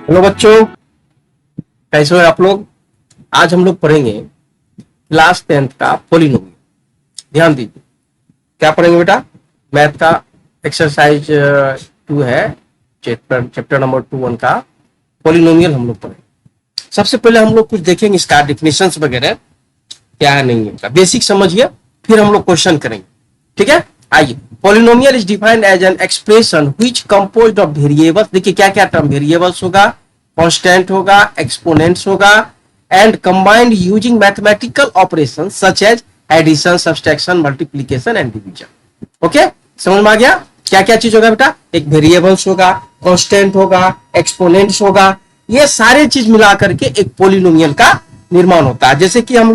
Hello बच्चों, कैसे हो आप लोग। आज हम लोग पढ़ेंगे क्लास 10th का पोलिनोमियल। ध्यान दीजिए, क्या पढ़ेंगे बेटा। मैथ का एक्सरसाइज 2 है, चैप्टर नंबर 2 का पोलिनोमियल हम लोग पढ़ेंगे। सबसे पहले हम लोग कुछ देखेंगे इसका डिफिनेशंस वगैरह क्या है नहीं है, बेसिक समझिए, फिर हम लोग क्वेश्चन करेंगे। ठीक है, आइए। Polynomial is defined as an expression which composed of variables. देखिए क्या क्या टर्म, वेरिएबल्स होगा, कांस्टेंट होगा, एक्सपोनेंट्स होगा, and combined using mathematical operation such as addition, subtraction, multiplication and division. Okay, समझ में आ गया क्या क्या चीज होगा बेटा। एक वेरिएबल्स होगा, कांस्टेंट होगा, एक्सपोनेंट्स होगा, ये सारे चीज मिला करके एक पोलिनोमियल का निर्माण होता है। जैसे कि हम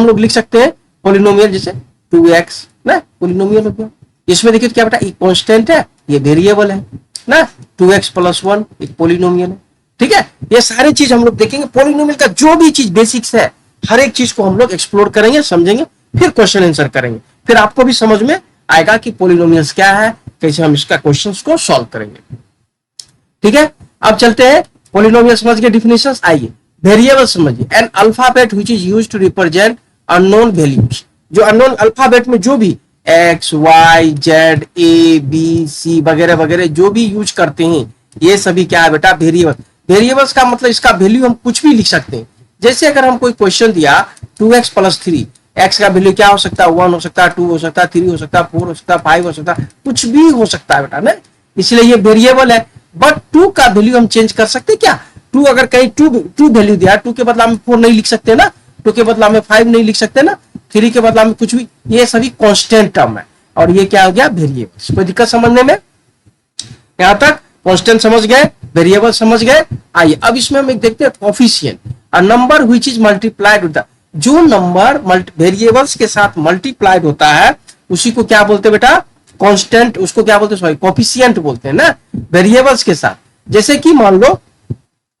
लोग लिख सकते हैं पोलिनोमियल, जैसे 2x ना पोलिनोमियल हो गया। इसमें देखिए क्या बेटा, ये कांस्टेंट है, ये वेरिएबल है ना। 2x + 1 एक पोलिनोमियल है। ठीक है, ये सारी चीज हम लोग देखेंगे। पोलिनोमियल का जो भी चीज बेसिक्स है, हर एक चीज को हम लोग एक्सप्लोर करेंगे, समझेंगे, फिर क्वेश्चन आंसर करेंगे। फिर आपको भी समझ में आएगा कि पोलिनोमियल्स क्या है, कैसे हम इसका क्वेश्चंस को सॉल्व करेंगे। ठीक है, अब चलते हैं। पोलिनोमियल समझ गए, डिफिनेशंस। आइए वेरिएबल समझिए। An alphabet which is used to represent unknown values. जो अननोन अल्फाबेट में जो भी X, Y, Z, A, B, C वगैरह वगैरह जो भी यूज करते हैं, ये सभी क्या है बेटा, वेरिएबल। वेरिएबल्स का मतलब इसका वैल्यू हम कुछ भी लिख सकते हैं। जैसे अगर हम कोई क्वेश्चन दिया 2x + 3, एक्स का वैल्यू क्या हो सकता है, 1 हो सकता है, 2 हो सकता है, 3 हो सकता है, 4 हो सकता है, 5 हो सकता है, कुछ भी हो सकता है बेटा ना। इसलिए ये वेरिएबल है। बट 2 का वैल्यू हम चेंज कर सकते क्या। 2 अगर कहीं 2 वैल्यू दिया, 2 के बदला में 4 नहीं लिख सकते ना, 2 के बदला में 5 नहीं लिख सकते ना, 3 के बदला में कुछ भी। ये सभी कांस्टेंट टर्म है और ये क्या हो गया, वेरिएबल। कोई दिक्कत समझने में, यहां तक कांस्टेंट समझ गए, वेरिएबल समझ गए। आइए अब इसमें हम एक देखते हैं coefficient, a number which is multiplied with, जो नंबर वेरिएबल्स के साथ मल्टीप्लाइड होता है उसी को क्या बोलते हैं बेटा, कांस्टेंट। उसको क्या बोलते हैं, सॉरी, कोफिशिएंट बोलते हैं ना, वेरिएबल्स के साथ। जैसे कि मान लो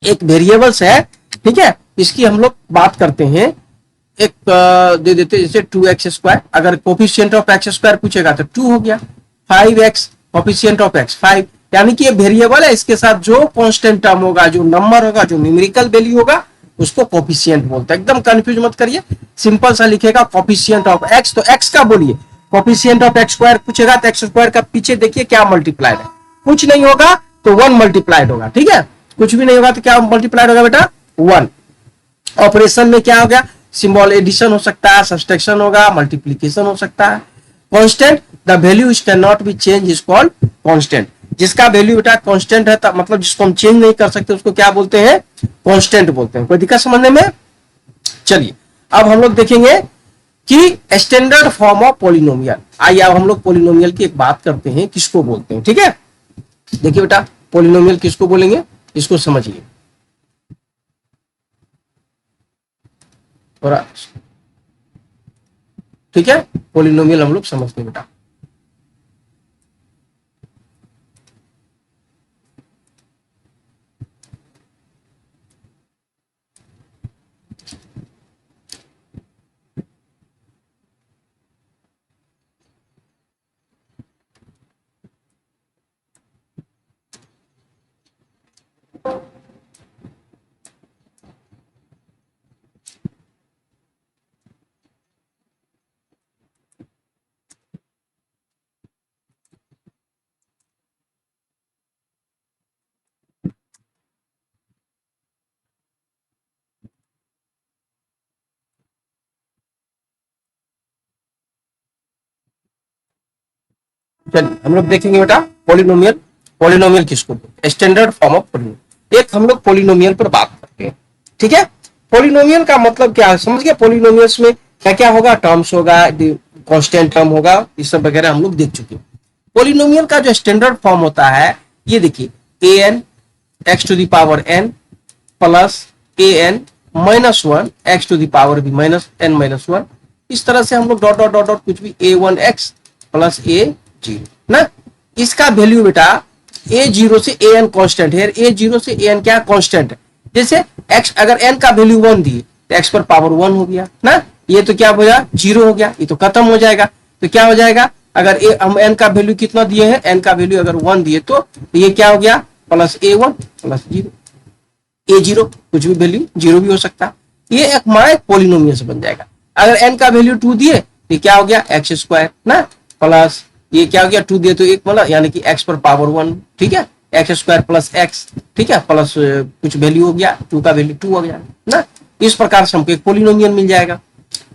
एक वेरिएबल्स है, ठीक है, इसकी हम लोग बात करते हैं, एक दे देते हैं जैसे 2x²। अगर कोफिशिएंट ऑफ x² पूछेगा तो 2 हो गया। 5x कोफिशिएंट ऑफ x 5, यानी कि ये वेरिएबल है, इसके साथ जो कांस्टेंट टर्म होगा, जो नंबर होगा, जो न्यूमेरिकल वैल्यू होगा, उसको कोफिशिएंट बोलते हैं। एकदम कंफ्यूज मत करिए, सिंपल सा लिखेगा कोफिशिएंट ऑफ x, तो x का बोलिए। कोफिशिएंट ऑफ x² पूछेगा तो x² का पीछे देखिए क्या मल्टीप्लाइड है, कुछ नहीं होगा तो 1 मल्टीप्लाइड होगा। ठीक है, कुछ भी नहीं होगा तो क्या मल्टीप्लाइड होगा बेटा, 1। ऑपरेशन में क्या हो गया, सिंबल एडिशन हो सकता है, सब्सट्रैक्शन होगा, मल्टीप्लीकेशन हो सकता है। Constant, the value which can not be change is called constant. जिसका वैल्यू बेटा कांस्टेंट है, मतलब जिसको हम चेंज नहीं कर सकते उसको क्या बोलते हैं, कांस्टेंट बोलते हैं। कोई दिक्कत समझने में। चलिए अब हम लोग देखेंगे कि स्टैंडर्ड फॉर्म ऑफ पोलिनोमियल। आइए अब हम लोग पोलिनोमियल की एक बात करते हैं, किसको बोलते हैं। ठीक है, देखिए बेटा पोलिनोमियल किसको बोलेंगे, इसको समझिए थोड़ा। ठीक है, पोलिनोमियल हम लोग समझते हैं बेटा। चलिए हम लोग देखेंगे बेटा पोलिनोमियल। पोलिनोमियल किसको बोलते हैं, स्टैंडर्ड फॉर्म ऑफ पोलिनोमियल। एक हम लोग पोलिनोमियल पर बात करते हैं। ठीक है, पोलिनोमियल का मतलब क्या है, समझ गए। पोलिनोमियल्स में क्या क्या होगा, टर्म्स होगा, कांस्टेंट टर्म होगा, ये सब वगैरह हम लोग देख चुके हैं। पोलिनोमियल का जो स्टैंडर्ड फॉर्म होता है, ये देखिए an x⁴n plus an -1 x⁴b -n-1। इस तरह से हम लोग डॉट डॉट डॉट डॉट कुछ भी a1x प्लस a0 ना। इसका वैल्यू बेटा a0 से an कांस्टेंट है, a0 से an क्या कांस्टेंट है। जैसे x अगर n का वैल्यू 1 दिए तो x पर पावर 1 हो गया ना, ये तो क्या हो गया, 0 हो गया, ये तो खत्म हो जाएगा। तो क्या हो जाएगा, अगर हम n का वैल्यू कितना दिए हैं, n का वैल्यू अगर 1 दिए तो ये क्या हो गया, प्लस A1 प्लस 0 A0 कुछ भी वैल्यू 0 भी हो सकता है। ये एक हमारा एक पोलिनोमियल से बन जाएगा। अगर n का वैल्यू 2 दिए तो क्या हो गया एक्स स्क्वायर ना, प्लस ये क्या हो गया 2 दिए तो एक मतलब यानी कि x पर पावर 1, ठीक है, एक्स स्क्वायर प्लस एक्स, ठीक है, प्लस कुछ वैल्यू हो गया 2 का वैल्यू 2 हो गया ना। इस प्रकार से हमको एक पोलिनोमियल मिल जाएगा,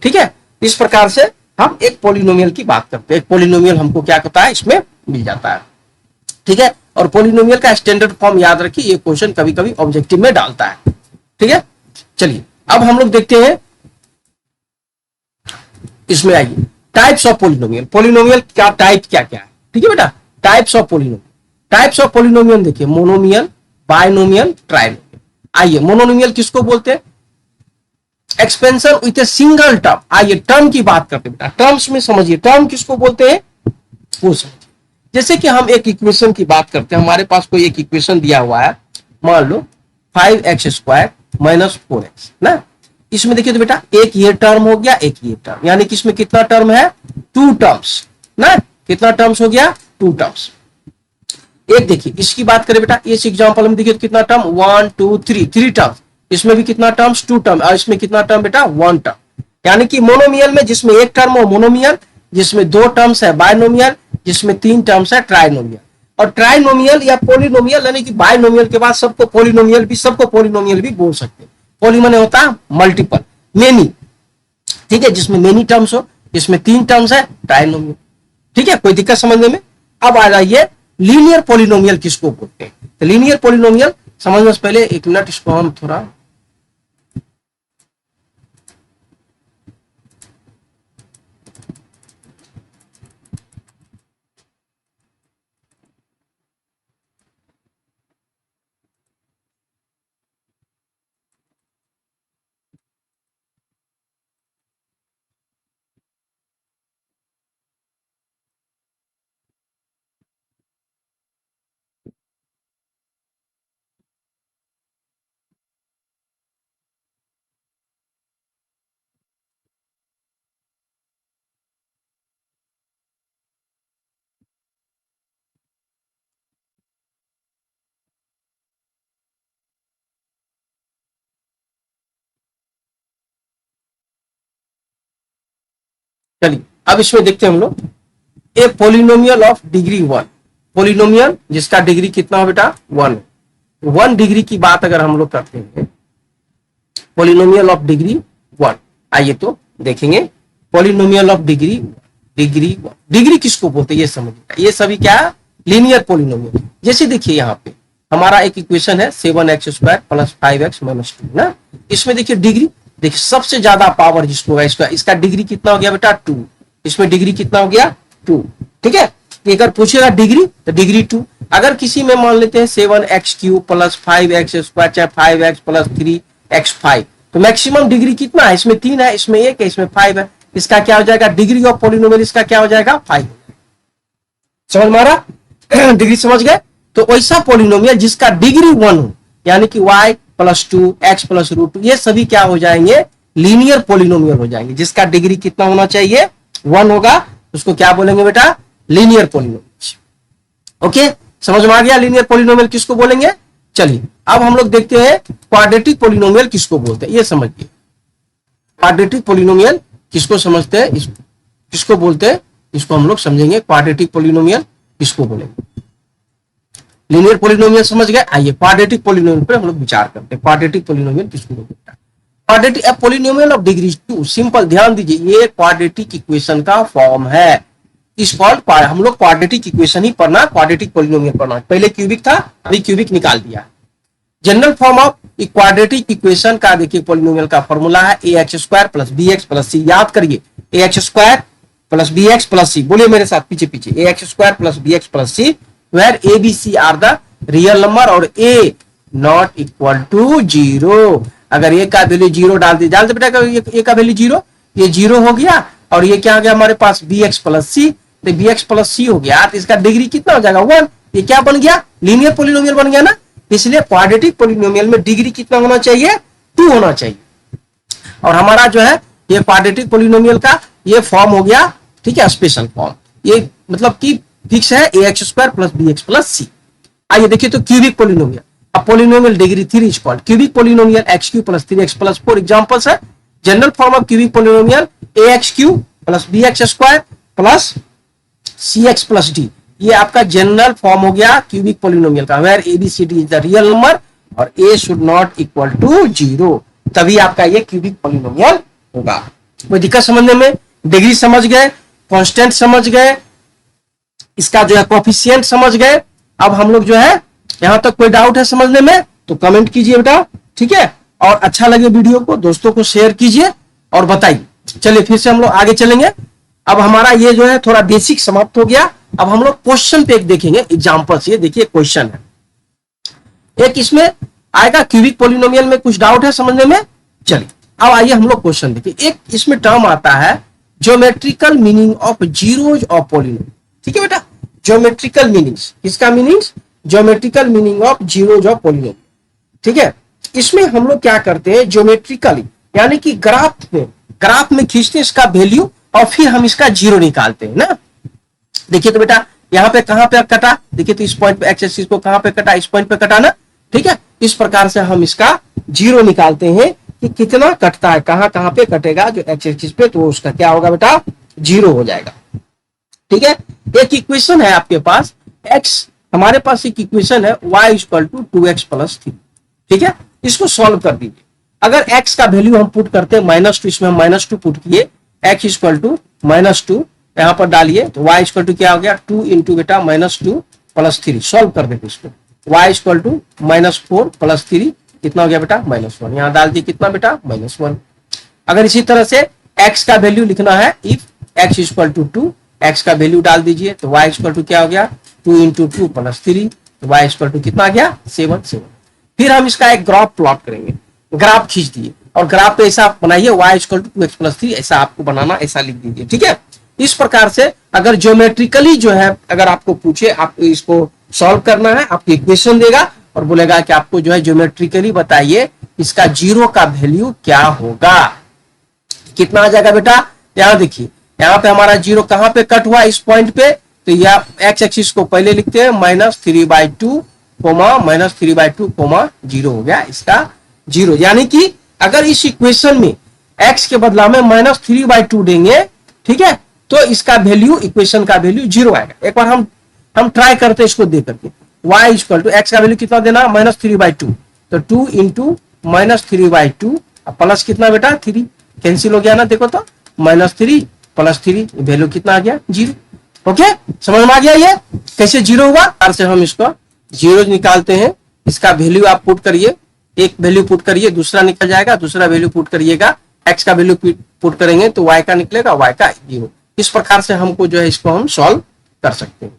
ठीक है। इस प्रकार से हम एक पोलिनोमियल की बात करते हैं। एक पोलिनोमियल हमको क्या कहता है, इसमें मिल जाता है, ठीक है। और पोलिनोमियल का स्टैंडर्ड फॉर्म याद रखिए, ये क्वेश्चन कभी कभी ऑब्जेक्टिव में डालता है, ठीक है। चलिए अब हम लोग देखते हैं, इसमें आइए टाइप्स ऑफ पोलिनोमियल। पोलिनोमियल का टाइप क्या क्या है, ठीक है बेटा। Types of polynomial, types of polynomial देखिए, मोनोमियल, बायनोमियल, ट्राइनोमियल। आइए मोनोमियल किसको बोलते हैं, expansion with a single term. आइए टर्म की बात करते हैं बेटा, टर्म्स में समझिए टर्म किसको बोलते हैं वो समझिए। जैसे कि हम एक इक्वेशन की बात करते हैं, हमारे पास कोई एक इक्वेशन दिया हुआ है, मान लो 5x² माइनस 4x ना। इसमें देखिए तो बेटा एक ये टर्म हो गया, एक ये टर्म, यानी कि इसमें कितना टर्म है, 2 टर्म्स ना। कितना टर्म्स हो गया, 2 टर्म्स। एक देखिए इसकी बात करें बेटा, इस एग्जांपल में देखिए तो कितना टर्म 1 2 3 टर्म्स। इसमें भी कितना टर्म्स 2 टर्म, और इसमें कितना टर्म बेटा 1 टर्म। यानी कि मोनोमियल में जिसमें एक टर्म हो मोनोमियल, जिसमें 2 टर्म्स है बायनोमियल, जिसमें 3 टर्म्स है ट्राइनोमियल। और ट्राइनोमियल या पोलिनोमियल यानी कि बायनोमियल के बाद सबको पोलिनोमियल भी, सबको पोलिनोमियल भी बोल सकते हैं। पोली माने होता है मल्टीपल, मेनी, ठीक है, जिसमें मेनी टर्म्स हो, इसमें 3 टर्म्स है ट्राइनोमियल, ठीक है। कोई दिक्कत समझने में। अब आ जाइए लीनियर पोलिनोमियल किसको बोलते हैं। तो लीनियर पोलिनोमियल समझने से पहले 1 मिनट इसको हम थोड़ा चलिए अब इसमें देखते हैं हम लोग ए पोलिनोमियल ऑफ डिग्री 1। पोलिनोमियल जिसका डिग्री कितना हो बेटा 1, 1 डिग्री की बात अगर हम लोग करते हैं, पोलिनोमियल ऑफ डिग्री 1। आइए तो देखेंगे पोलिनोमियल ऑफ डिग्री 1। डिग्री किसको बोलते हैं ये समझिए। ये सभी क्या लीनियर पोलिनोमियल। जैसे देखिए यहाँ पे हमारा एक इक्वेशन है 7x² प्लस 5x माइनस 2 ना। इसमें देखिए डिग्री, देखिए सबसे ज्यादा पावर जिसको होगा इसका, इसका डिग्री कितना हो गया बेटा 2। इसमें डिग्री कितना हो गया 2, ठीक है। अगर पूछेगा डिग्री तो डिग्री 2। अगर किसी में मान लेते हैं 7x³ प्लस 5x² चाहे 5x प्लस 3x5, तो मैक्सिमम डिग्री कितना है, इसमें 3 है, इसमें 1 है, इसमें 5 है। इसका क्या हो जाएगा डिग्री ऑफ पोलिनोमियल, इसका क्या हो जाएगा 5। समझ मारा डिग्री समझ गए। तो वैसा पोलिनोमियल जिसका डिग्री 1 हो, यानी कि y plus 2 x plus root 2, ये सभी क्या हो जाएंगे लीनियर पोलिनोमियल हो जाएंगे। जिसका डिग्री कितना होना चाहिए 1 होगा, उसको क्या बोलेंगे बेटा लीनियर पोलिनोमियल। ओके समझ में आ गया लीनियर पोलिनोमियल किसको बोलेंगे। चलिए अब हम लोग देखते हैं क्वाड्रेटिक पोलिनोमियल किसको बोलते हैं, ये समझिए। क्वाड्रेटिक पोलिनोमियल किसको समझते हैं, किसको बोलते हैं, इसको हम लोग समझेंगे। क्वाड्रेटिक पोलिनोमियल किसको बोलेंगे, लीनियर पोलिनोमियल समझ गए। आइए क्वाड्रेटिक पोलिनोमियल पर हम लोग विचार करते हैं। क्वाड्रेटिक पोलिनोमियल किसको बोलते हैं, quadratic polynomial of degree 2। Simple ध्यान दीजिए, ये क्वाड्रेटिक इक्वेशन का फॉर्म है। इस हम लोग क्वाड्रेटिक इक्वेशन ही पढ़ना, क्वाड्रेटिक पोलिनोमियल पढ़ना। पहले क्यूबिक था, अभी क्यूबिक निकाल दिया। General form of quadratic equation का देखिए पोलिनोमियल का फॉर्मूला है ax² plus bx plus c। याद करिए ax² plus bx plus c, बोलिए मेरे साथ पीछे पीछे, ax² plus bx plus c, where a b c are the real number और a नॉट इक्वल टू 0। अगर a का वैल्यू 0 डाल दे बेटा, a का वैल्यू 0, ये 0 हो गया, और ये क्या आ गया हमारे पास bx प्लस c, तो bx प्लस c हो गया, तो इसका डिग्री कितना हो जाएगा 1। ये क्या बन गया लीनियर पोलिनोमियल बन गया ना। इसलिए क्वाड्रेटिक पोलिनोमियल में डिग्री कितना होना चाहिए 2 होना चाहिए। और हमारा जो है ये क्वाड्रेटिक पोलिनोमियल का ये फॉर्म हो गया, ठीक है, स्पेशल फॉर्म। ये मतलब कि फिक्स है ax² plus bx plus c। आइए देखिए, तो क्यूबिक पोलिनोमियल, अब polynomial degree 3 is called cubic polynomial x cube plus 3x plus 4। Examples है general form of cubic polynomial a x cube plus b x square plus c x plus d. ये आपका general form हो गया cubic polynomial का, where a B c d is the real number और a should not equal to 0, तभी आपका ये cubic polynomial होगा। कोई दिक्कत समझने में? डिग्री समझ गए, कांस्टेंट समझ गए, इसका जो है कोफिशिएंट समझ गए। अब हम लोग जो है, यहां तक कोई डाउट है समझने में तो कमेंट कीजिए बेटा, ठीक है। और अच्छा लगे वीडियो को दोस्तों को शेयर कीजिए और बताइए। चलिए फिर से हम लोग आगे चलेंगे। अब हमारा ये जो है थोड़ा बेसिक समाप्त हो गया। अब हम लोग क्वेश्चन पे एक देखेंगे एग्जांपल से। देखिए क्वेश्चन है एक, इसमें आएगा क्यूबिक पोलिनोमियल में कुछ डाउट है समझने में। चलिए अब आइए हम लोग क्वेश्चन देखिए। एक इसमें टर्म आता है geometrical meaning of zeros of polynomial, ठीक है बेटा। ज्योमेट्रिकल मीनिंग्स, किसका meanings? Geometrical meaning of zeros of polynomial, ठीक है। इसमें हम लोग क्या करते हैं, ज्योमेट्रिकली यानी कि ग्राफ में खींचते हैं इसका वैल्यू और फिर हम इसका जीरो निकालते हैं ना। देखिए तो बेटा यहाँ पे कहां पे कटा, देखिए तो इस पॉइंट पे एक्स एक्सिस को कहां पे कटा, इस पॉइंट पे कटा ना, ठीक है। इस प्रकार से हम इसका जीरो निकालते हैं कि कितना कटता है, कहां कहां पे कटेगा जो एक्स एक्सिस पे, तो उसका क्या होगा बेटा, जीरो हो जाएगा, ठीक है। एक इक्वेशन है आपके पास x, हमारे पास एक इक्वेशन है y equal to 2x plus 3, ठीक है। इसको सॉल्व कर दीजिए। अगर x का वैल्यू हम पुट करते हैं -2, इसमें हम -2 पुट किए, x इक्वल टू -2 यहां पर डालिए तो y इक्वल टू क्या हो गया, 2 इंटू बेटा -2 प्लस 3। सॉल्व कर देते इसको, y इक्वल टू -4 प्लस 3 कितना हो गया बेटा, -1। यहां डाल दिए कितना बेटा, -1। अगर इसी तरह से x का वैल्यू लिखना है, if x equal to 2, x का वैल्यू डाल दीजिए तो y इक्वल टू क्या हो गया, 2 इंटू 2 प्लस 3, तो y इक्वल टू कितना आ गया, 7। फिर हम इसका एक ग्राफ प्लॉट करेंगे, ग्राफ खींच दिए और ग्राफ पे ऐसा बनाइए y equal to 2x plus 3, ऐसा आपको बनाना, ऐसा लिख दीजिए, ठीक है। इस प्रकार से अगर ज्योमेट्रिकली जो है, अगर आपको पूछे, आपको इसको सॉल्व करना है, आपको इक्वेशन देगा और बोलेगा कि आपको जो है ज्योमेट्रिकली बताइए इसका जीरो का वैल्यू क्या होगा, कितना आ जाएगा बेटा। यहां देखिए, यहाँ पे हमारा जीरो कहां पे कट हुआ, इस पॉइंट पे, तो यह एक्स एक्सिस को पहले लिखते हैं -3/2 -3/2 0 हो गया इसका जीरो। यानी कि अगर इस इक्वेशन में x के बदला में -3/2 देंगे, ठीक है, तो इसका वैल्यू, इक्वेशन का वैल्यू जीरो आएगा। एक बार हम ट्राई करते हैं इसको दे करके, y इक्वल टू x का वैल्यू कितना देना, -3/2, तो 2 इंटू -3/2 प्लस कितना बेटा, 3, कैंसिल हो गया ना, देखो तो -3 प्लस 3 वैल्यू कितना आ गया, जीरो। ओके, समझ में आ गया ये कैसे जीरो हुआ। और से हम इसको जीरो निकालते हैं, इसका वैल्यू आप पुट करिए, एक वैल्यू पुट करिए, दूसरा निकल जाएगा, दूसरा वैल्यू पुट करिएगा, x का वैल्यू पुट करेंगे तो y का निकलेगा, y का जीरो। इस प्रकार से हमको जो है इसको हम सॉल्व कर सकते हैं।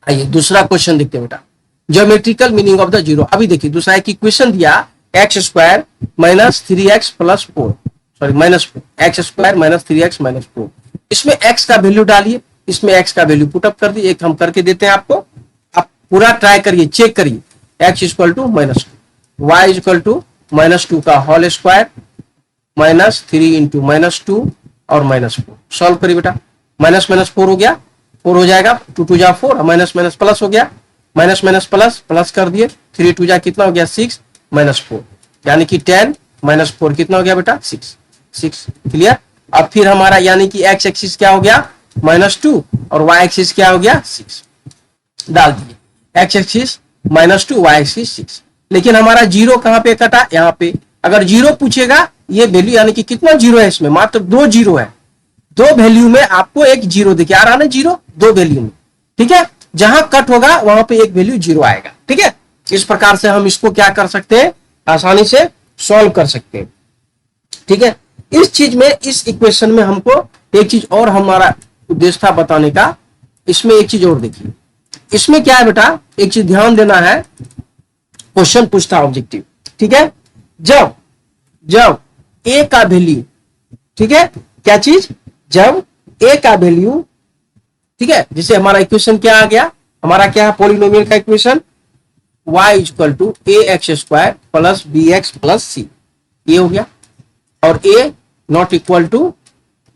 आइए दूसरा क्वेश्चन देखते हैं बेटा, geometrical meaning of the zero. अभी देखिए दूसरा एक इक्वेशन दिया, x square -3x plus 4, sorry -x square -3x -4। इसमें x का वैल्यू डालिए, इसमें x का वैल्यू पुटअप कर दिए, एक हम करके देते हैं आपको, आप पूरा ट्राई करिए, चेक करिए। x equal to -2, y equal to -2 का होल स्क्वायर -3 इंटू -2 और -4। सॉल्व करिए बेटा, -4 हो गया, 4 हो जाएगा, 2 2 जा 4, माइनस प्लस हो गया, माइनस प्लस कर दिए, 3 2 जा कितना हो गया, 6 -4, यानी कि 10 -4 कितना हो गया बेटा, 6। क्लियर। अब फिर हमारा यानी कि x एक्सिस क्या हो गया, -2 और y एक्सिस क्या हो गया, 6 डाल दिए, x एक्सिस -2, y एक्सिस 6। लेकिन हमारा जीरो कहां पे कटा, यहाँ पे। अगर जीरो पूछेगा, ये वैल्यू यानी कि कितना जीरो है, इसमें मात्र 2 जीरो है, 2 वैल्यू में आपको एक जीरो देखिए आ रहा ना, जीरो 2 वैल्यू में, ठीक है। जहां कट होगा वहां पे एक वैल्यू जीरो आएगा, ठीक है। इस प्रकार से हम इसको क्या कर सकते हैं, आसानी से सॉल्व कर सकते हैं, ठीक है। इस चीज में, इस इक्वेशन में हमको एक चीज और हमारा उद्देश्य था बताने का। इसमें एक चीज और देखिए, इसमें क्या है बेटा, एक चीज ध्यान देना है, क्वेश्चन पूछता ऑब्जेक्टिव, ठीक है। जब a का वैल्यू, ठीक है, क्या चीज, जब a का वैल्यू, ठीक है, जिसे हमारा इक्वेशन क्या आ गया, हमारा क्या है, पॉलिनोमियल का equation y equal to ax square plus bx plus c, ये हो गया। और a नॉट इक्वल टू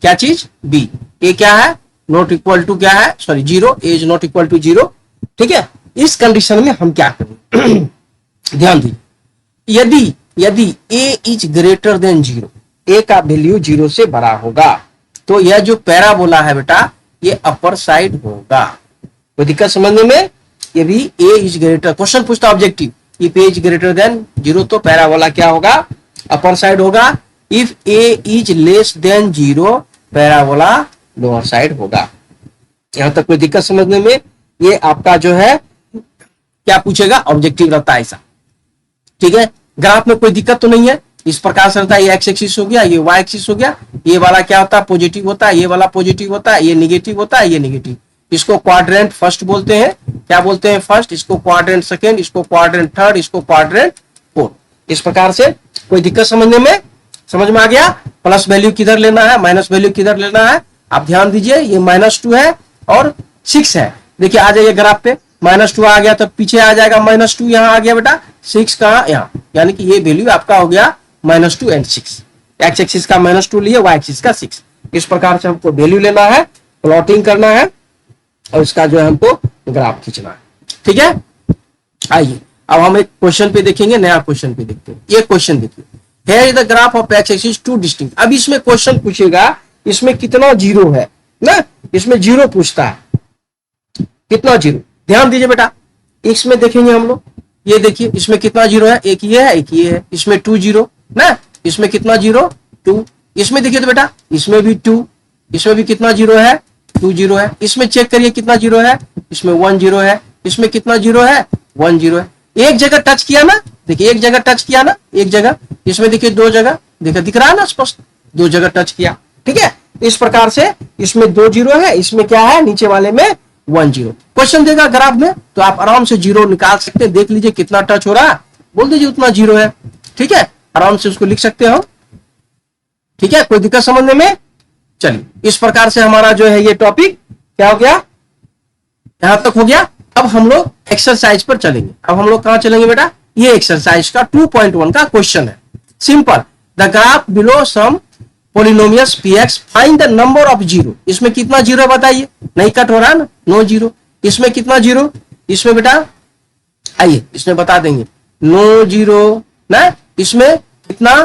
क्या चीज, b। a क्या है, नॉट इक्वल टू क्या है, sorry zero, a is not equal to zero, ठीक है। इस कंडीशन में हम क्या करें, ध्यान दीजिए, यदि a is greater than 0, a का वैल्यू 0 से बड़ा होगा, तो यह जो पैराबोला है बेटा ये अपर साइड होगा। कोई दिक्कत समझने में? ये भी a इज ग्रेटर, क्वेश्चन पूछता objective, if a is greater than 0 तो पैराबोला क्या होगा, अपर साइड होगा। If a is less than 0 parabola lower side होगा। यहां तक कोई दिक्कत समझने में? ये आपका जो है क्या पूछेगा, ऑब्जेक्टिव रहता है ऐसा, ठीक है। ग्राफ में कोई दिक्कत तो नहीं है, इस प्रकार से रहता है, ये एक्स एक्सिस हो गया, ये वाई एक्सिस हो गया, ये वाला क्या होता है पॉजिटिव होता है, ये वाला पॉजिटिव होता है, ये निगेटिव होता है, ये निगेटिव। इसको क्वाड्रेंट फर्स्ट बोलते हैं, क्या बोलते हैं फर्स्ट, इसको क्वाड्रेंट सेकेंड, इसको क्वाड्रेंट थर्ड, इसको क्वाड्रेंट फोर्थ। इस प्रकार से कोई दिक्कत समझने में? समझ में आ गया? प्लस वैल्यू किधर लेना है, माइनस वैल्यू किधर लेना है, आप ध्यान दीजिए। ये -2 है और 6 है, देखिए आ जाइए ग्राफ पे, -2 आ गया तो पीछे आ जाएगा -2, यहाँ आ गया बेटा 6 कहाँ, यहाँ, यानी कि ये वैल्यू आपका हो गया -2 एंड 6। एक्स एक्सिस का -2 लिए, वाई एक्सिस का 6। इस प्रकार से हमको वैल्यू लेना है, प्लॉटिंग करना है और इसका जो है हमको ग्राफ खींचना है, ठीक है। आइए अब हम एक क्वेश्चन पे देखेंगे, नया क्वेश्चन पे देखते हैं। ये क्वेश्चन देखिए, here is the graph of x axis two distinct. अब इसमें क्वेश्चन पूछेगा इसमें कितना जीरो है ना, इसमें जीरो पूछता है, कितना जीरो, ध्यान दीजिए बेटा। इसमें देखेंगे हम लोग, ये देखिए इसमें कितना जीरो है, एक ये है एक ये है, इसमें 2 जीरो ना, इसमें कितना जीरो 2, इसमें देखिए तो बेटा इसमें भी 2, इसमें भी कितना जीरो है 2 जीरो है, इसमें चेक करिए कितना जीरो है, इसमें 1 जीरो है, इसमें कितना जीरो है 1 जीरो है। एक जगह टच किया ना, देखिए एक जगह टच किया ना, एक जगह, इसमें देखिए 2 जगह, देखिए दिख रहा है ना स्पष्ट, 2 जगह टच किया, ठीक है। इस प्रकार से इसमें 2 जीरो है, इसमें क्या है नीचे वाले में 1 जीरो। क्वेश्चन देगा ग्राफ में तो आप आराम से जीरो निकाल सकते हैं, देख लीजिए कितना टच हो रहा है, बोल दीजिए उतना जीरो है, ठीक है, आराम से उसको लिख सकते हो, ठीक है। कोई दिक्कत समझने में? चलिए इस प्रकार से हमारा जो है ये टॉपिक क्या हो गया, यहां तक हो गया। अब हम लोग एक्सरसाइज पर चलेंगे। अब हम लोग कहां चलेंगे बेटा, ये एक्सरसाइज का 2.1 का क्वेश्चन है, simple. The graph below some polynomials px find the number of zero. इसमें कितना जीरो बताइए, नहीं कट हो रहा है ना, नो जीरो। इसमें कितना जीरो, इसमें बेटा आइए इसमें बता देंगे, नो जीरो ना, इसमें कितना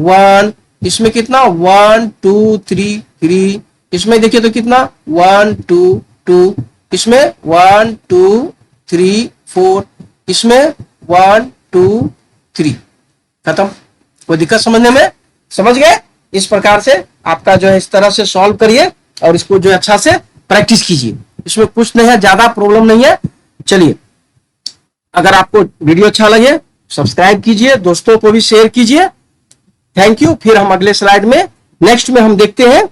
1, इसमें कितना 1 2 3 3, इसमें देखिए तो कितना 1 2 2, इसमें 1 2 3 4, इसमें 1 2 3, खत्म। कोई दिक्कत समझने में? समझ गए? इस प्रकार से आपका जो है इस तरह से सॉल्व करिए और इसको जो अच्छा से प्रैक्टिस कीजिए, इसमें कुछ नहीं है, ज्यादा प्रॉब्लम नहीं है। चलिए अगर आपको वीडियो अच्छा लगे सब्सक्राइब कीजिए, दोस्तों को भी शेयर कीजिए। Thank you. फिर हम अगले स्लाइड में नेक्स्ट में हम देखते हैं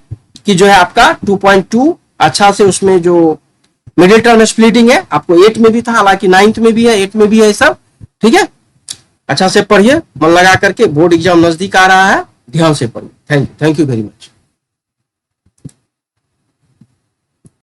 कि जो है आपका 2.2 अच्छा से उसमें जो मिडिल टर्म स्प्लिटिंग है, आपको 8 में भी था, हालांकि 9th में भी है, 8 में भी है सब, ठीक है। अच्छा से पढ़िए, मन लगा करके, बोर्ड एग्जाम नजदीक आ रहा है, ध्यान से पढ़िए। Thank you very much.